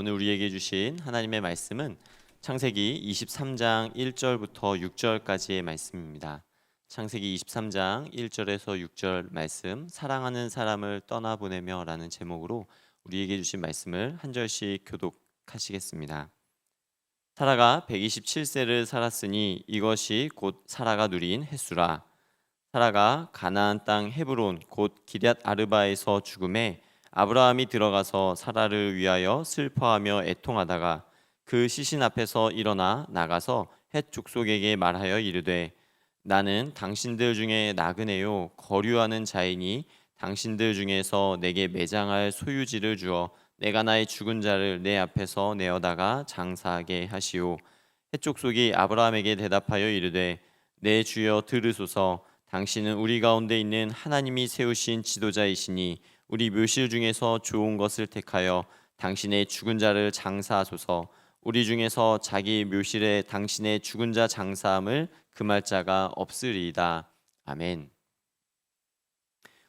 오늘 우리에게 주신 하나님의 말씀은 창세기 23장 1절부터 6절까지의 말씀입니다. 창세기 23장 1절에서 6절 말씀, 사랑하는 사람을 떠나보내며 라는 제목으로 우리에게 주신 말씀을 한 절씩 교독하시겠습니다. 사라가 127세를 살았으니 이것이 곧 사라가 누린 햇수라. 사라가 가나안 땅 헤브론 곧 기럇 아르바에서 죽음에 아브라함이 들어가서 사라를 위하여 슬퍼하며 애통하다가 그 시신 앞에서 일어나 나가서 헷 족속에게 말하여 이르되 나는 당신들 중에 나그네요 거류하는 자이니 당신들 중에서 내게 매장할 소유지를 주어 내가 나의 죽은 자를 내 앞에서 내어다가 장사하게 하시오. 헷 족속이 아브라함에게 대답하여 이르되 내 주여 들으소서. 당신은 우리 가운데 있는 하나님이 세우신 지도자이시니 우리 묘실 중에서 좋은 것을 택하여 당신의 죽은 자를 장사하소서. 우리 중에서 자기 묘실에 당신의 죽은 자 장사함을 금할 자가 없으리이다. 아멘.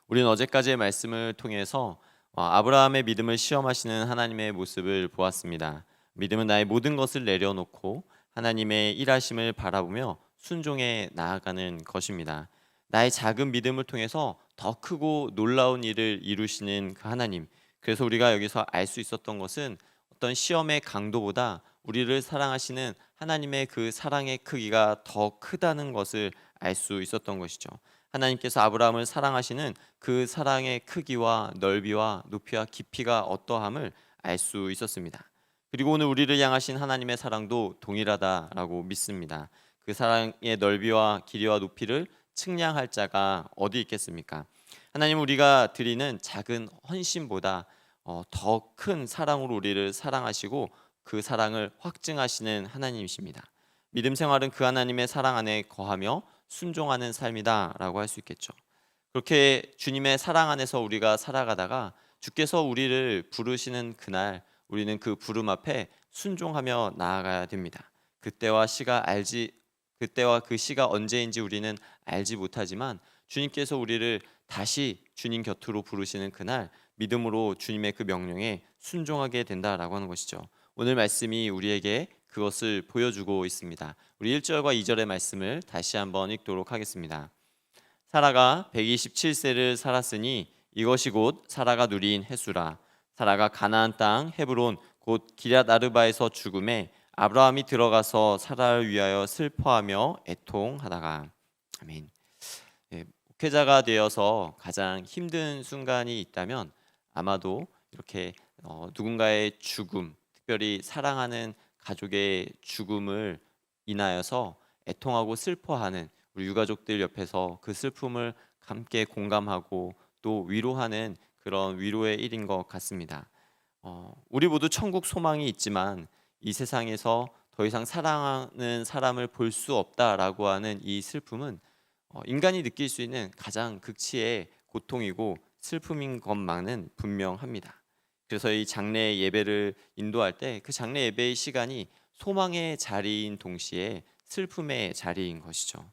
우리는 어제까지의 말씀을 통해서 아브라함의 믿음을 시험하시는 하나님의 모습을 보았습니다. 믿음은 나의 모든 것을 내려놓고 하나님의 일하심을 바라보며 순종해 나아가는 것입니다. 나의 작은 믿음을 통해서 더 크고 놀라운 일을 이루시는 그 하나님. 그래서 우리가 여기서 알 수 있었던 것은 어떤 시험의 강도보다 우리를 사랑하시는 하나님의 그 사랑의 크기가 더 크다는 것을 알 수 있었던 것이죠. 하나님께서 아브라함을 사랑하시는 그 사랑의 크기와 넓이와 높이와 깊이가 어떠함을 알 수 있었습니다. 그리고 오늘 우리를 향하신 하나님의 사랑도 동일하다라고 믿습니다. 그 사랑의 넓이와 길이와 높이를 측량할 자가 어디 있겠습니까? 하나님은 우리가 드리는 작은 헌신보다 더 큰 사랑으로 우리를 사랑하시고 그 사랑을 확증하시는 하나님이십니다. 믿음 생활은 그 하나님의 사랑 안에 거하며 순종하는 삶이다라고 할 수 있겠죠. 그렇게 주님의 사랑 안에서 우리가 살아가다가 주께서 우리를 부르시는 그날 우리는 그 부름 앞에 순종하며 나아가야 됩니다. 그때와 그 시가 언제인지 우리는 알지 못하지만 주님께서 우리를 다시 주님 곁으로 부르시는 그날 믿음으로 주님의 그 명령에 순종하게 된다라고 하는 것이죠. 오늘 말씀이 우리에게 그것을 보여주고 있습니다. 우리 1절과 2절의 말씀을 다시 한번 읽도록 하겠습니다. 사라가 127세를 살았으니 이것이 곧 사라가 누린 햇수라. 사라가 가나안 땅 헤브론 곧 기럇 아르바에서 죽음에 아브라함이 들어가서 사라를 위하여 슬퍼하며 애통하다가. 아멘. 목회자가 되어서 가장 힘든 순간이 있다면 아마도 이렇게 누군가의 죽음, 특별히 사랑하는 가족의 죽음을 인하여서 애통하고 슬퍼하는 우리 유가족들 옆에서 그 슬픔을 함께 공감하고 또 위로하는 그런 위로의 일인 것 같습니다. 우리 모두 천국 소망이 있지만 이 세상에서 더 이상 사랑하는 사람을 볼 수 없다라고 하는 이 슬픔은 인간이 느낄 수 있는 가장 극치의 고통이고 슬픔인 것만은 분명합니다. 그래서 이 장례 예배를 인도할 때 그 장례 예배의 시간이 소망의 자리인 동시에 슬픔의 자리인 것이죠.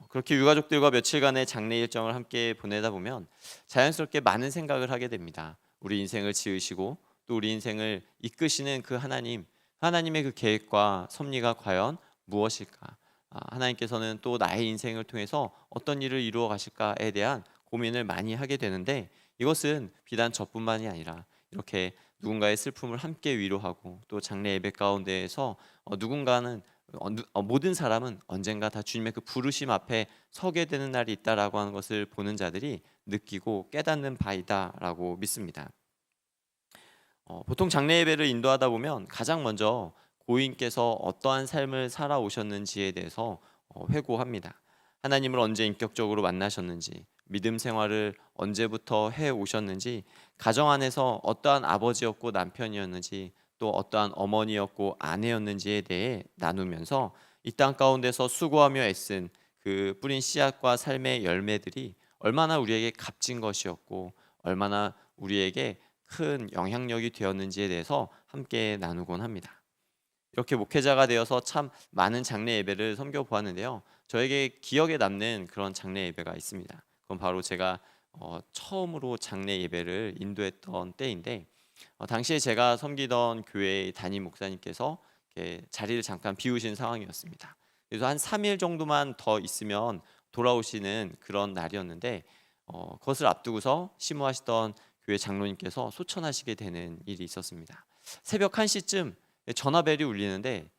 그렇게 유가족들과 며칠간의 장례 일정을 함께 보내다 보면 자연스럽게 많은 생각을 하게 됩니다. 우리 인생을 지으시고 또 우리 인생을 이끄시는 그 하나님의 그 계획과 섭리가 과연 무엇일까? 하나님께서는 또 나의 인생을 통해서 어떤 일을 이루어 가실까에 대한 고민을 많이 하게 되는데 이것은 비단 저뿐만이 아니라 이렇게 누군가의 슬픔을 함께 위로하고 또 장례 예배 가운데에서 모든 사람은 언젠가 다 주님의 그 부르심 앞에 서게 되는 날이 있다라고 하는 것을 보는 자들이 느끼고 깨닫는 바이다라고 믿습니다. 보통 장례 예배를 인도하다 보면 가장 먼저 고인께서 어떠한 삶을 살아오셨는지에 대해서 회고합니다. 하나님을 언제 인격적으로 만나셨는지, 믿음 생활을 언제부터 해 오셨는지, 가정 안에서 어떠한 아버지였고 남편이었는지, 또 어떠한 어머니였고 아내였는지에 대해 나누면서 이 땅 가운데서 수고하며 애쓴 그 뿌린 씨앗과 삶의 열매들이 얼마나 우리에게 값진 것이었고 얼마나 우리에게 큰 영향력이 되었는지에 대해서 함께 나누곤 합니다. 이렇게 목회자가 되어서 참 많은 장례 예배를 섬겨 보았는데요. 저에게 기억에 남는 그런 장례 예배가 있습니다. 그건 바로 제가 처음으로 장례 예배를 인도했던 때인데 당시에 제가 섬기던 교회의 담임 목사님께서 이렇게 자리를 잠깐 비우신 상황이었습니다. 그래서 한 3일 정도만 더 있으면 돌아오시는 그런 날이었는데 그것을 앞두고서 심호하시던 교회 장로님께서 소천하시게 되는 일이 있었습니다. 새벽 1시쯤 전화벨이 울리는데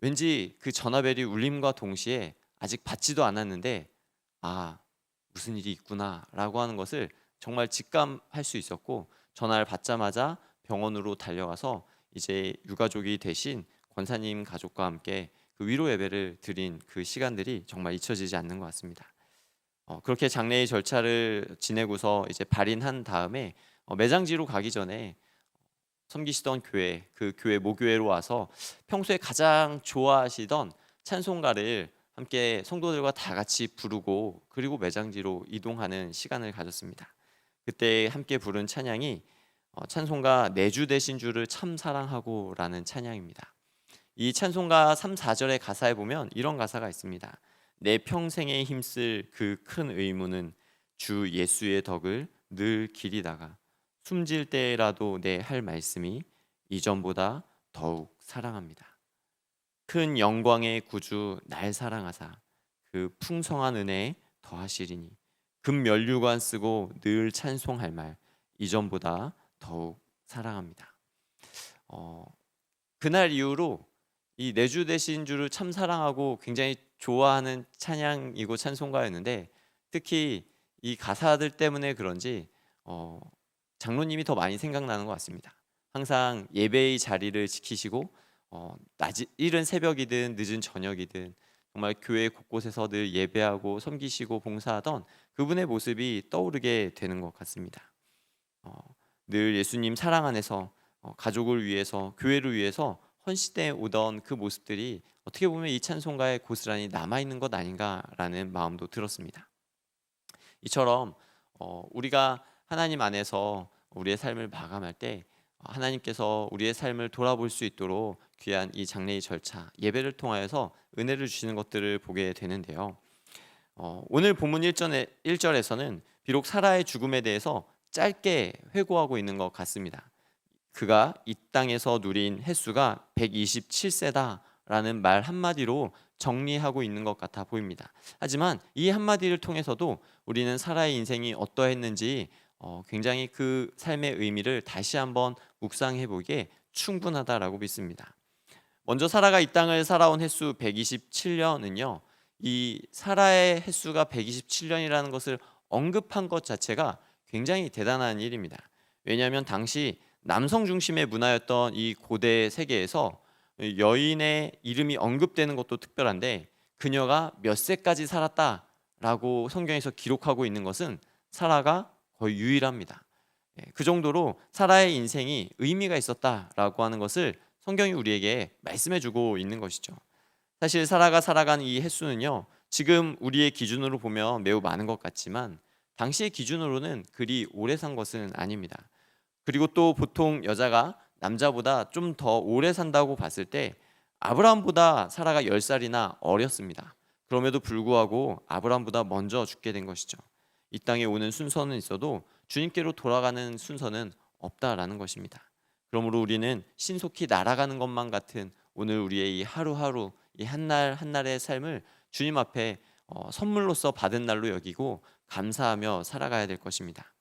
왠지 그 전화벨이 울림과 동시에 아직 받지도 않았는데 아, 무슨 일이 있구나라고 하는 것을 정말 직감할 수 있었고, 전화를 받자마자 병원으로 달려가서 이제 유가족이 되신 권사님 가족과 함께 그 위로 예배를 드린 그 시간들이 정말 잊혀지지 않는 것 같습니다. 그렇게 장례의 절차를 지내고서 이제 발인한 다음에 매장지로 가기 전에 섬기시던 교회, 그 교회 모교회로 와서 평소에 가장 좋아하시던 찬송가를 함께 성도들과 다 같이 부르고, 그리고 매장지로 이동하는 시간을 가졌습니다. 그때 함께 부른 찬양이 찬송가 내주 되신 주를 참 사랑하고라는 찬양입니다. 이 찬송가 3, 4절의 가사에 보면 이런 가사가 있습니다. 내 평생에 힘쓸 그 큰 의무는 주 예수의 덕을 늘 기리다가 숨질 때라도 내 할 말씀이 이전보다 더욱 사랑합니다. 큰 영광의 구주 날 사랑하사 그 풍성한 은혜에 더하시리니 금면류관 쓰고 늘 찬송할 말 이전보다 더욱 사랑합니다. 그날 이후로 이 내주 되신 주를 참 사랑하고 굉장히 좋아하는 찬양이고 찬송가였는데, 특히 이 가사들 때문에 그런지 장로님이 더 많이 생각나는 것 같습니다. 항상 예배의 자리를 지키시고 이른 새벽이든 늦은 저녁이든 정말 교회 곳곳에서 늘 예배하고 섬기시고 봉사하던 그분의 모습이 떠오르게 되는 것 같습니다. 늘 예수님 사랑 안에서 가족을 위해서, 교회를 위해서 헌신해 오던 그 모습들이 어떻게 보면 이 찬송가에 고스란히 남아있는 것 아닌가라는 마음도 들었습니다. 이처럼 우리가 하나님 안에서 우리의 삶을 마감할 때 하나님께서 우리의 삶을 돌아볼 수 있도록 귀한 이 장례의 절차, 예배를 통하여서 은혜를 주시는 것들을 보게 되는데요. 오늘 본문 1절에서는 비록 사라의 죽음에 대해서 짧게 회고하고 있는 것 같습니다. 그가 이 땅에서 누린 횟수가 127세다라는 말 한마디로 정리하고 있는 것 같아 보입니다. 하지만 이 한마디를 통해서도 우리는 사라의 인생이 어떠했는지 굉장히 그 삶의 의미를 다시 한번 묵상해 보기에 충분하다라고 믿습니다. 먼저 사라가 이 땅을 살아온 횟수 127년은요, 이 사라의 횟수가 127년이라는 것을 언급한 것 자체가 굉장히 대단한 일입니다. 왜냐하면 당시 남성 중심의 문화였던 이 고대 세계에서 여인의 이름이 언급되는 것도 특별한데, 그녀가 몇 세까지 살았다라고 성경에서 기록하고 있는 것은 사라가 거의 유일합니다. 그 정도로 사라의 인생이 의미가 있었다라고 하는 것을 성경이 우리에게 말씀해주고 있는 것이죠. 사실 사라가 살아간 이 횟수는요, 지금 우리의 기준으로 보면 매우 많은 것 같지만 당시의 기준으로는 그리 오래 산 것은 아닙니다. 그리고 또 보통 여자가 남자보다 좀 더 오래 산다고 봤을 때 아브라함보다 사라가 10살이나 어렸습니다. 그럼에도 불구하고 아브라함보다 먼저 죽게 된 것이죠. 이 땅에 오는 순서는 있어도 주님께로 돌아가는 순서는 없다라는 것입니다. 그러므로 우리는 신속히 날아가는 것만 같은 오늘 우리의 이 하루하루, 이 한날 한날의 삶을 주님 앞에 선물로서 받은 날로 여기고 감사하며 살아가야 될 것입니다.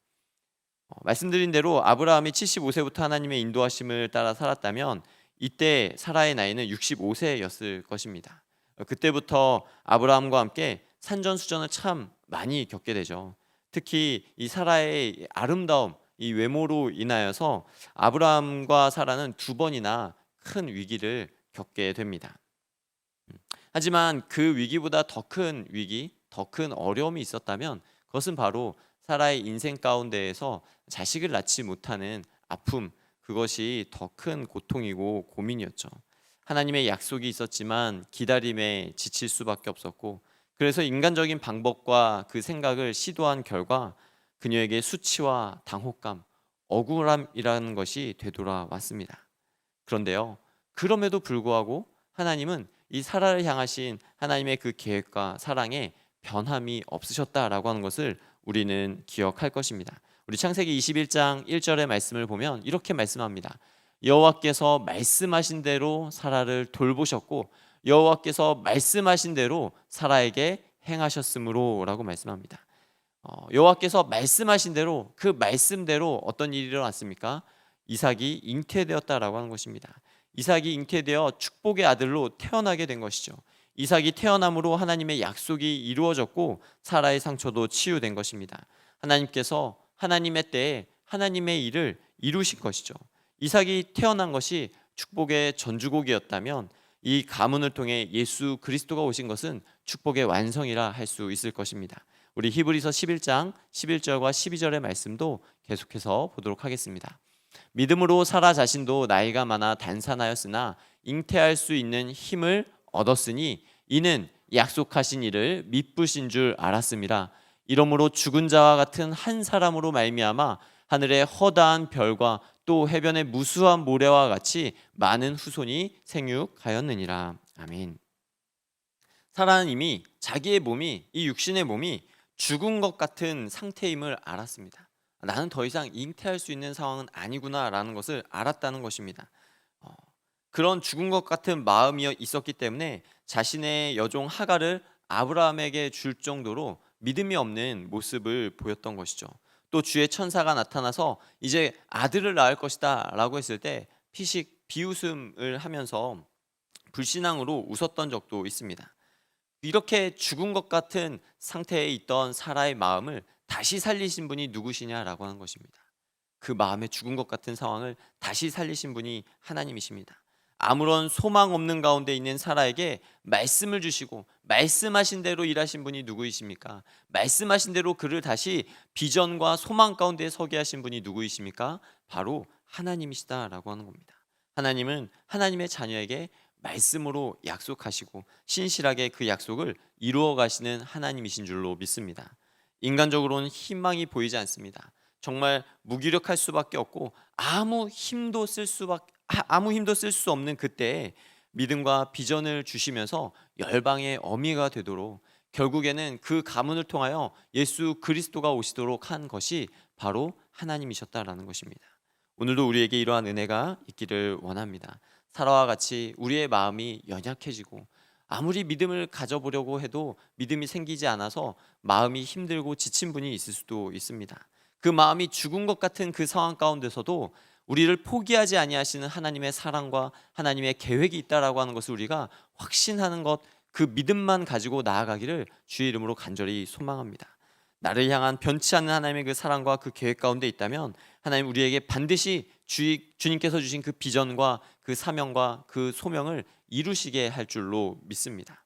말씀드린 대로 아브라함이 75세부터 하나님의 인도하심을 따라 살았다면 이때 사라의 나이는 65세였을 것입니다. 그때부터 아브라함과 함께 산전수전을 참 많이 겪게 되죠. 특히 이 사라의 아름다움, 이 외모로 인하여서 아브라함과 사라는 2번이나 큰 위기를 겪게 됩니다. 하지만 그 위기보다 더 큰 위기, 더 큰 어려움이 있었다면 그것은 바로 사라의 인생 가운데에서 자식을 낳지 못하는 아픔, 그것이 더 큰 고통이고 고민이었죠. 하나님의 약속이 있었지만 기다림에 지칠 수밖에 없었고, 그래서 인간적인 방법과 그 생각을 시도한 결과 그녀에게 수치와 당혹감, 억울함이라는 것이 되돌아왔습니다. 그런데요, 그럼에도 불구하고 하나님은 이 사라를 향하신 하나님의 그 계획과 사랑에 변함이 없으셨다라고 하는 것을 우리는 기억할 것입니다. 우리 창세기 21장 1절의 말씀을 보면 이렇게 말씀합니다. 여호와께서 말씀하신 대로 사라를 돌보셨고 여호와께서 말씀하신 대로 사라에게 행하셨으므로라고 말씀합니다. 여호와께서 말씀하신 대로 그 말씀대로 어떤 일이 일어났습니까? 이삭이 잉태되었다라고 하는 것입니다. 이삭이 잉태되어 축복의 아들로 태어나게 된 것이죠. 이삭이 태어남으로 하나님의 약속이 이루어졌고 사라의 상처도 치유된 것입니다. 하나님께서 하나님의 때에 하나님의 일을 이루신 것이죠. 이삭이 태어난 것이 축복의 전주곡이었다면 이 가문을 통해 예수 그리스도가 오신 것은 축복의 완성이라 할 수 있을 것입니다. 우리 히브리서 11장 11절과 12절의 말씀도 계속해서 보도록 하겠습니다. 믿음으로 사라 자신도 나이가 많아 단산하였으나 잉태할 수 있는 힘을 얻었으니 이는 약속하신 이를 미쁘신 줄 알았음이라. 이러므로 죽은 자와 같은 한 사람으로 말미암아 하늘의 허다한 별과 또 해변의 무수한 모래와 같이 많은 후손이 생육하였느니라. 아멘. 사라는 이미 자기의 몸이, 이 육신의 몸이 죽은 것 같은 상태임을 알았습니다. 나는 더 이상 잉태할 수 있는 상황은 아니구나라는 것을 알았다는 것입니다. 그런 죽은 것 같은 마음이 있었기 때문에 자신의 여종 하갈을 아브라함에게 줄 정도로 믿음이 없는 모습을 보였던 것이죠. 또 주의 천사가 나타나서 이제 아들을 낳을 것이다 라고 했을 때 피식 비웃음을 하면서 불신앙으로 웃었던 적도 있습니다. 이렇게 죽은 것 같은 상태에 있던 사라의 마음을 다시 살리신 분이 누구시냐라고 하는 것입니다. 그 마음의 죽은 것 같은 상황을 다시 살리신 분이 하나님이십니다. 아무런 소망 없는 가운데 있는 사라에게 말씀을 주시고 말씀하신 대로 일하신 분이 누구이십니까? 말씀하신 대로 그를 다시 비전과 소망 가운데 서게 하신 분이 누구이십니까? 바로 하나님이시다라고 하는 겁니다. 하나님은 하나님의 자녀에게 말씀으로 약속하시고 신실하게 그 약속을 이루어 가시는 하나님이신 줄로 믿습니다. 인간적으로는 희망이 보이지 않습니다. 정말 무기력할 수밖에 없고 아무 힘도 쓸 수 없는 그때에 믿음과 비전을 주시면서 열방의 어미가 되도록 결국에는 그 가문을 통하여 예수 그리스도가 오시도록 한 것이 바로 하나님이셨다라는 것입니다. 오늘도 우리에게 이러한 은혜가 있기를 원합니다. 사라와 같이 우리의 마음이 연약해지고 아무리 믿음을 가져보려고 해도 믿음이 생기지 않아서 마음이 힘들고 지친 분이 있을 수도 있습니다. 그 마음이 죽은 것 같은 그 상황 가운데서도 우리를 포기하지 아니하시는 하나님의 사랑과 하나님의 계획이 있다라고 하는 것을 우리가 확신하는 것, 그 믿음만 가지고 나아가기를 주의 이름으로 간절히 소망합니다. 나를 향한 변치 않는 하나님의 그 사랑과 그 계획 가운데 있다면 하나님 우리에게 반드시 주님께서 주신 그 비전과 그 사명과 그 소명을 이루시게 할 줄로 믿습니다.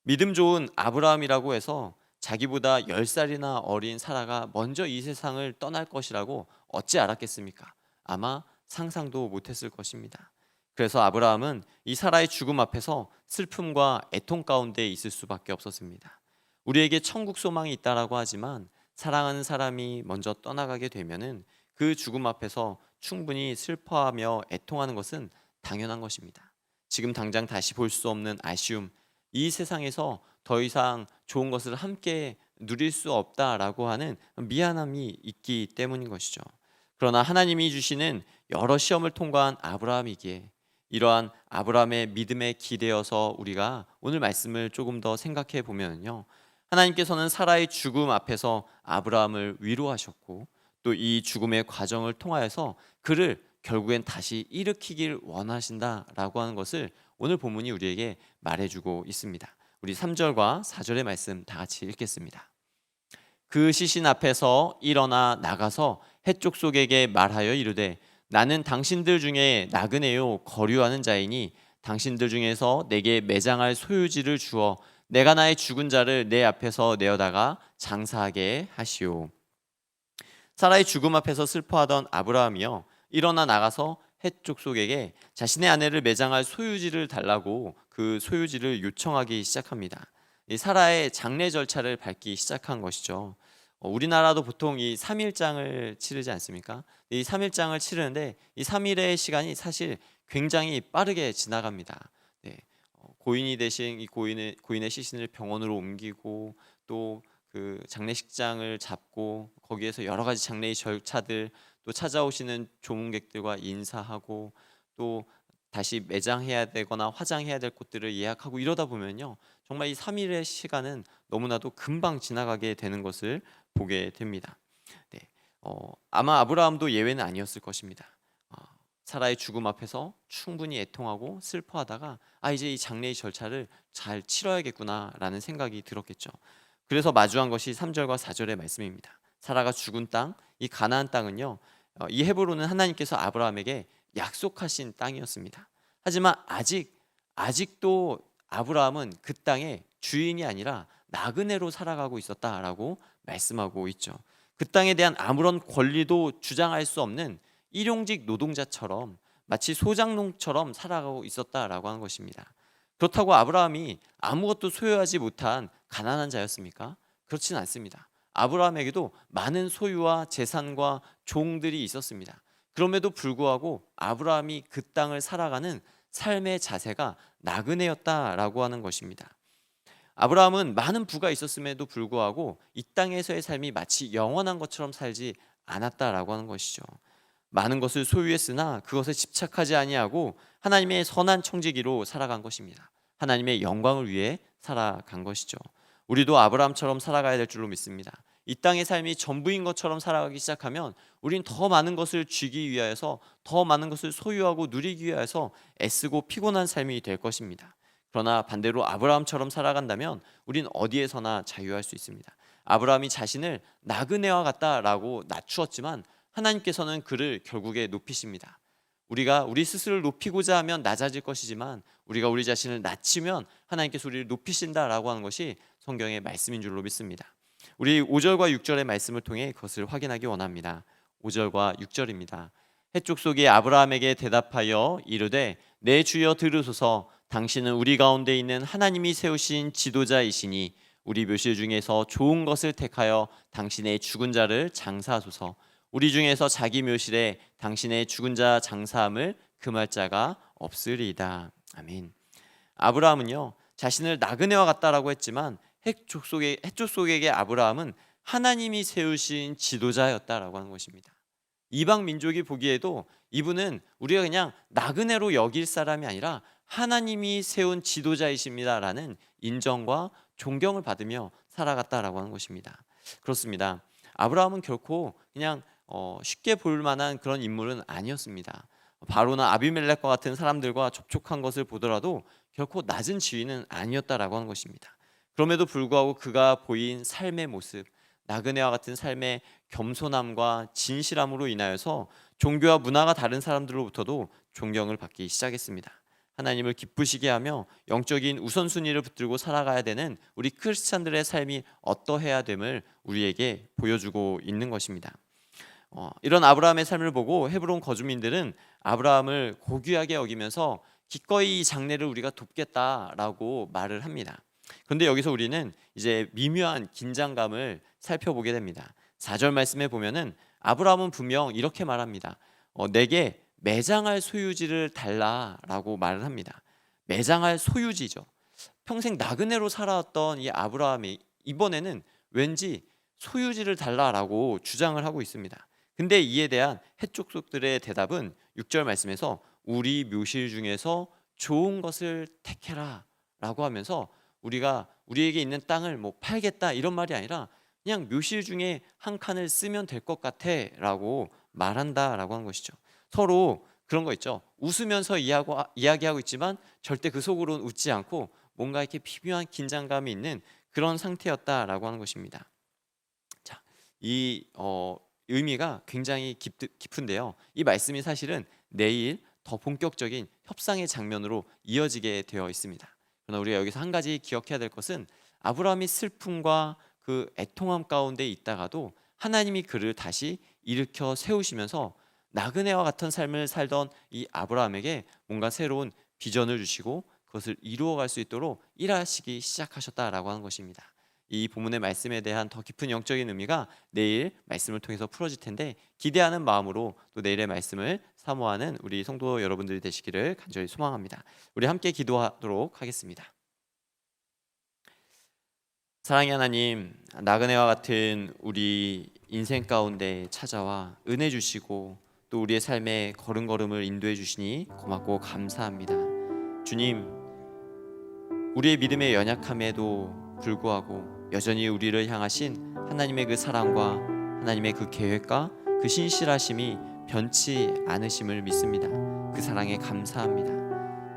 믿음 좋은 아브라함이라고 해서 자기보다 10살이나 어린 사라가 먼저 이 세상을 떠날 것이라고 어찌 알았겠습니까? 아마 상상도 못했을 것입니다. 그래서 아브라함은 이 사라의 죽음 앞에서 슬픔과 애통 가운데 있을 수밖에 없었습니다. 우리에게 천국 소망이 있다라고 하지만 사랑하는 사람이 먼저 떠나가게 되면은 그 죽음 앞에서 충분히 슬퍼하며 애통하는 것은 당연한 것입니다. 지금 당장 다시 볼 수 없는 아쉬움, 이 세상에서 더 이상 좋은 것을 함께 누릴 수 없다라고 하는 미안함이 있기 때문인 것이죠. 그러나 하나님이 주시는 여러 시험을 통과한 아브라함이기에 이러한 아브라함의 믿음에 기대어서 우리가 오늘 말씀을 조금 더 생각해 보면요, 하나님께서는 사라의 죽음 앞에서 아브라함을 위로하셨고 또 이 죽음의 과정을 통하여서 그를 결국엔 다시 일으키길 원하신다라고 하는 것을 오늘 본문이 우리에게 말해주고 있습니다. 우리 3절과 4절의 말씀 다 같이 읽겠습니다. 그 시신 앞에서 일어나 나가서 해쪽 속에게 말하여 이르되 나는 당신들 중에 나그네요 거류하는 자이니 당신들 중에서 내게 매장할 소유지를 주어 내가 나의 죽은 자를 내 앞에서 내어다가 장사하게 하시오. 사라의 죽음 앞에서 슬퍼하던 아브라함이요 일어나 나가서 해쪽 속에게 자신의 아내를 매장할 소유지를 달라고 그 소유지를 요청하기 시작합니다. 이 사라의 장례 절차를 밟기 시작한 것이죠. 우리나라도 보통 이 3일장을 치르지 않습니까? 이 3일장을 치르는데 이 3일의 시간이 사실 굉장히 빠르게 지나갑니다. 네. 고인이 되신 이 고인의 시신을 병원으로 옮기고 또 그 장례식장을 잡고 거기에서 여러 가지 장례의 절차들, 또 찾아오시는 조문객들과 인사하고, 또 다시 매장해야 되거나 화장해야 될 곳들을 예약하고 이러다 보면요, 정말 이 3일의 시간은 너무나도 금방 지나가게 되는 것을 보게 됩니다. 네, 아마 아브라함도 예외는 아니었을 것입니다. 어, 사라의 죽음 앞에서 충분히 애통하고 슬퍼하다가 이제 이 장례의 절차를 잘 치러야겠구나라는 생각이 들었겠죠. 그래서 마주한 것이 3절과 4절의 말씀입니다. 사라가 죽은 땅, 이 가나안 땅은요, 이 헤브론은 하나님께서 아브라함에게 약속하신 땅이었습니다. 하지만 아직도 아브라함은 그 땅의 주인이 아니라 나그네로 살아가고 있었다라고 말씀하고 있죠. 그 땅에 대한 아무런 권리도 주장할 수 없는 일용직 노동자처럼, 마치 소장농처럼 살아가고 있었다라고 하는 것입니다. 그렇다고 아브라함이 아무것도 소유하지 못한 가난한 자였습니까? 그렇지는 않습니다. 아브라함에게도 많은 소유와 재산과 종들이 있었습니다. 그럼에도 불구하고 아브라함이 그 땅을 살아가는 삶의 자세가 나그네였다라고 하는 것입니다. 아브라함은 많은 부가 있었음에도 불구하고 이 땅에서의 삶이 마치 영원한 것처럼 살지 않았다라고 하는 것이죠. 많은 것을 소유했으나 그것에 집착하지 아니하고 하나님의 선한 청지기로 살아간 것입니다. 하나님의 영광을 위해 살아간 것이죠. 우리도 아브라함처럼 살아가야 될 줄로 믿습니다. 이 땅의 삶이 전부인 것처럼 살아가기 시작하면 우린 더 많은 것을 쥐기 위하여서, 더 많은 것을 소유하고 누리기 위하여서 애쓰고 피곤한 삶이 될 것입니다. 그러나 반대로 아브라함처럼 살아간다면 우린 어디에서나 자유할 수 있습니다. 아브라함이 자신을 나그네와 같다라고 낮추었지만 하나님께서는 그를 결국에 높이십니다. 우리가 우리 스스로를 높이고자 하면 낮아질 것이지만 우리가 우리 자신을 낮추면 하나님께서 우리를 높이신다라고 하는 것이 성경의 말씀인 줄로 믿습니다. 우리 5절과 6절의 말씀을 통해 그것을 확인하기 원합니다. 5절과 6절입니다. 해쪽 속이 아브라함에게 대답하여 이르되 내 주여 들으소서. 당신은 우리 가운데 있는 하나님이 세우신 지도자이시니 우리 묘실 중에서 좋은 것을 택하여 당신의 죽은 자를 장사하소서. 우리 중에서 자기 묘실에 당신의 죽은 자 장사함을 금할 자가 없으리이다. 아멘. 아브라함은요, 자신을 나그네와 같다라고 했지만 해쪽 속에게 아브라함은 하나님이 세우신 지도자였다라고 하는 것입니다. 이방 민족이 보기에도 이분은 우리가 그냥 나그네로 여길 사람이 아니라 하나님이 세운 지도자이십니다라는 인정과 존경을 받으며 살아갔다라고 하는 것입니다. 그렇습니다. 아브라함은 결코 그냥 쉽게 볼 만한 그런 인물은 아니었습니다. 바로나 아비멜렉과 같은 사람들과 접촉한 것을 보더라도 결코 낮은 지위는 아니었다라고 하는 것입니다. 그럼에도 불구하고 그가 보인 삶의 모습, 나그네와 같은 삶의 겸손함과 진실함으로 인하여서 종교와 문화가 다른 사람들로부터도 존경을 받기 시작했습니다. 하나님을 기쁘시게 하며 영적인 우선순위를 붙들고 살아가야 되는 우리 크리스찬들의 삶이 어떠해야 됨을 우리에게 보여주고 있는 것입니다. 이런 아브라함의 삶을 보고 헤브론 거주민들은 아브라함을 고귀하게 여기면서 기꺼이 이 장례를 우리가 돕겠다라고 말을 합니다. 그런데 여기서 우리는 이제 미묘한 긴장감을 살펴보게 됩니다. 4절 말씀에 보면은 아브라함은 분명 이렇게 말합니다. 내게 매장할 소유지를 달라라고 말을 합니다. 매장할 소유지죠. 평생 나그네로 살아왔던 이 아브라함이 이번에는 왠지 소유지를 달라라고 주장을 하고 있습니다. 근데 이에 대한 해족속들의 대답은 6절 말씀에서 우리 묘실 중에서 좋은 것을 택해라 라고 하면서 우리에게 있는 땅을 뭐 팔겠다 이런 말이 아니라 그냥 묘실 중에 한 칸을 쓰면 될 것 같아 라고 말한다라고 하는 것이죠. 서로 그런 거 있죠. 웃으면서 이야기하고 있지만 절대 그 속으로는 웃지 않고 뭔가 이렇게 피묘한 긴장감이 있는 그런 상태였다라고 하는 것입니다. 자, 이 의미가 굉장히 깊은데요. 이 말씀이 사실은 내일 더 본격적인 협상의 장면으로 이어지게 되어 있습니다. 그러나 우리가 여기서 한 가지 기억해야 될 것은 아브라함이 슬픔과 그 애통함 가운데 있다가도 하나님이 그를 다시 일으켜 세우시면서 나그네와 같은 삶을 살던 이 아브라함에게 뭔가 새로운 비전을 주시고 그것을 이루어갈 수 있도록 일하시기 시작하셨다라고 하는 것입니다. 이 본문의 말씀에 대한 더 깊은 영적인 의미가 내일 말씀을 통해서 풀어질 텐데 기대하는 마음으로 또 내일의 말씀을 사모하는 우리 성도 여러분들이 되시기를 간절히 소망합니다. 우리 함께 기도하도록 하겠습니다. 사랑의 하나님, 나그네와 같은 우리 인생 가운데 찾아와 은혜 주시고 또 우리의 삶의 걸음걸음을 인도해 주시니 고맙고 감사합니다. 주님, 우리의 믿음의 연약함에도 불구하고 여전히 우리를 향하신 하나님의 그 사랑과 하나님의 그 계획과 그 신실하심이 변치 않으심을 믿습니다. 그 사랑에 감사합니다.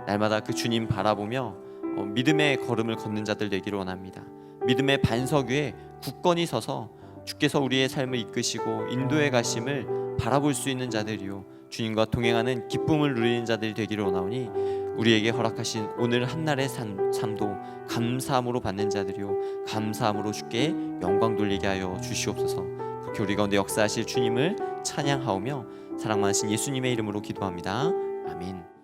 날마다 그 주님 바라보며 믿음의 걸음을 걷는 자들 되기를 원합니다. 믿음의 반석 위에 굳건히 서서 주께서 우리의 삶을 이끄시고 인도해 가심을 바라볼 수 있는 자들이요, 주님과 동행하는 기쁨을 누리는 자들이 되기를 원하오니 우리에게 허락하신 오늘 한날의 삶도 감사함으로 받는 자들이요, 감사함으로 주께 영광 돌리게 하여 주시옵소서. 그렇게 우리 가운데 역사하실 주님을 찬양하오며 사랑 많으신 예수님의 이름으로 기도합니다. 아멘.